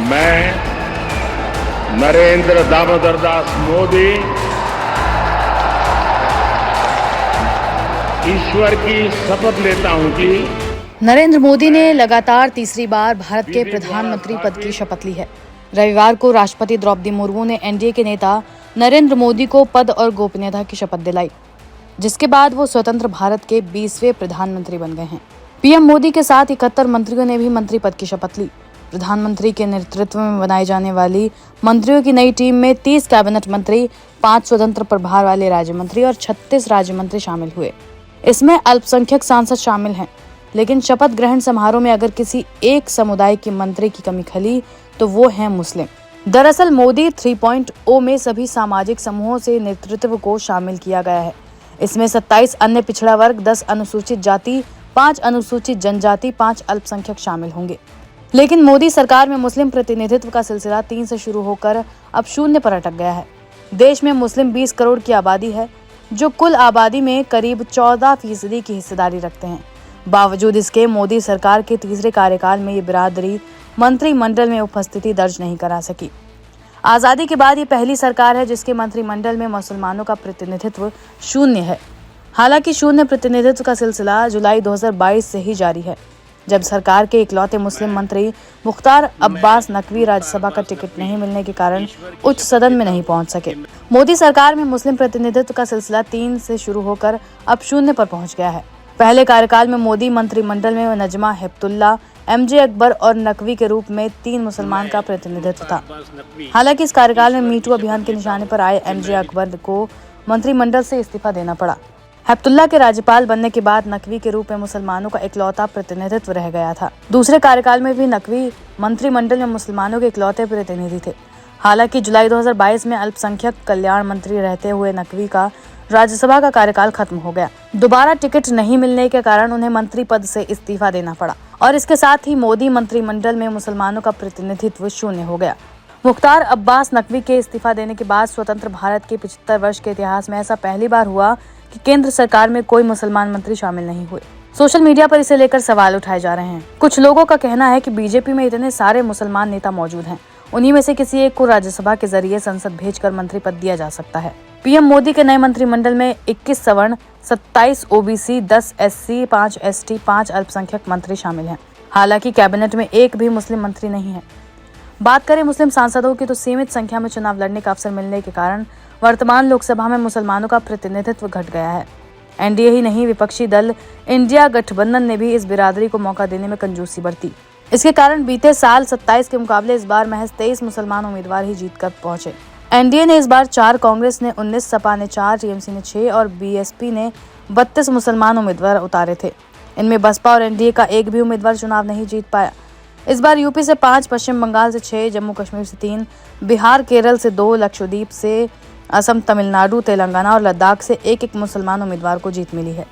मैं नरेंद्र दामोदर दास मोदी ईश्वर की शपथ लेता हूं कि नरेंद्र मोदी ने लगातार तीसरी बार भारत के प्रधानमंत्री पद की शपथ ली है। रविवार को राष्ट्रपति द्रौपदी मुर्मू ने एनडीए के नेता नरेंद्र मोदी को पद और गोपनीयता की शपथ दिलाई, जिसके बाद वो स्वतंत्र भारत के 20वें प्रधानमंत्री बन गए हैं। पीएम मोदी के साथ 71 मंत्रियों ने भी मंत्री पद की शपथ ली। प्रधानमंत्री के नेतृत्व में बनाई जाने वाली मंत्रियों की नई टीम में 30 कैबिनेट मंत्री, 5 स्वतंत्र प्रभार वाले राज्य मंत्री और 36 राज्य मंत्री शामिल हुए। इसमें अल्पसंख्यक सांसद शामिल हैं, लेकिन शपथ ग्रहण समारोह में अगर किसी एक समुदाय की मंत्री की कमी खली तो वो है मुस्लिम। दरअसल मोदी 3.0 में सभी सामाजिक समूहों से नेतृत्व को शामिल किया गया है। इसमें 27 अन्य पिछड़ा वर्ग, 10 अनुसूचित जाति, 5 अनुसूचित जनजाति, 5 अल्पसंख्यक शामिल होंगे। लेकिन मोदी सरकार में मुस्लिम प्रतिनिधित्व का सिलसिला 3 से शुरू होकर अब 0 पर अटक गया है। देश में मुस्लिम 20 करोड़ की आबादी है, जो कुल आबादी में करीब 14% की हिस्सेदारी रखते हैं। बावजूद इसके मोदी सरकार के तीसरे कार्यकाल में ये बिरादरी मंत्रिमंडल में उपस्थिति दर्ज नहीं करा सकी। आजादी के बाद ये पहली सरकार है जिसके मंत्रिमंडल में मुसलमानों का प्रतिनिधित्व 0 है। हालांकि 0 प्रतिनिधित्व का सिलसिला जुलाई 2022 से ही जारी है, जब सरकार के इकलौते मुस्लिम मंत्री मुख्तार अब्बास नकवी राज्यसभा का टिकट नहीं मिलने के कारण उच्च सदन में नहीं पहुंच सके। मोदी सरकार में मुस्लिम प्रतिनिधित्व का सिलसिला 3 से शुरू होकर अब 0 पर पहुंच गया है। पहले कार्यकाल में मोदी मंत्रिमंडल में नजमा हेपतुल्ला, एमजे अकबर और नकवी के रूप में 3 मुसलमान का प्रतिनिधित्व था। हालांकि इस कार्यकाल में मीटू अभियान के निशाने पर आए एमजे अकबर को मंत्रिमंडल से इस्तीफा देना पड़ा। हेपतुल्ला के राज्यपाल बनने के बाद नकवी के रूप में मुसलमानों का इकलौता प्रतिनिधित्व रह गया था। दूसरे कार्यकाल में भी नकवी मंत्रिमंडल में मुसलमानों के इकलौते प्रतिनिधि थे। हालांकि जुलाई 2022 में अल्पसंख्यक कल्याण मंत्री रहते हुए नकवी का राज्यसभा का कार्यकाल खत्म हो गया। दोबारा टिकट नहीं मिलने के कारण उन्हें मंत्री पद से इस्तीफा देना पड़ा और इसके साथ ही मोदी मंत्रिमंडल में मुसलमानों का प्रतिनिधित्व 0 हो गया। मुख्तार अब्बास नकवी के इस्तीफा देने के बाद स्वतंत्र भारत के 75 वर्ष के इतिहास में ऐसा पहली बार हुआ कि केंद्र सरकार में कोई मुसलमान मंत्री शामिल नहीं हुए। सोशल मीडिया पर इसे लेकर सवाल उठाए जा रहे हैं। कुछ लोगों का कहना है कि बीजेपी में इतने सारे मुसलमान नेता मौजूद हैं, उन्हीं में से किसी एक को राज्यसभा के जरिए संसद भेजकर मंत्री पद दिया जा सकता है। पीएम मोदी के नए मंत्रिमंडल में 21 सवर्ण, 27 ओबीसी, 10 एससी, 5 एसटी, 5 अल्पसंख्यक मंत्री शामिल हैं। हालांकि कैबिनेट में एक भी मुस्लिम मंत्री नहीं है। बात करें मुस्लिम सांसदों की तो सीमित संख्या में चुनाव लड़ने का अवसर मिलने के कारण वर्तमान लोकसभा में मुसलमानों का प्रतिनिधित्व घट गया है। एनडीए ही नहीं, विपक्षी दल इंडिया गठबंधन ने भी इस बिरादरी को मौका देने में कंजूसी बरती। इसके कारण बीते साल 27 के मुकाबले इस बार महज 23 मुसलमान उम्मीदवार ही जीत कर पहुंचे। एनडीए ने इस बार 4, कांग्रेस ने 19, सपा ने 4, टीएमसी ने 6 और बीएसपी ने 32 मुसलमान उम्मीदवार उतारे थे। इनमें बसपा और एनडीए का एक भी उम्मीदवार चुनाव नहीं जीत पाया। इस बार यूपी से 5, पश्चिम बंगाल से 6, जम्मू कश्मीर से 3, बिहार केरल से 2, लक्षद्वीप से, असम, तमिलनाडु, तेलंगाना और लद्दाख से एक मुसलमान उम्मीदवार को जीत मिली है।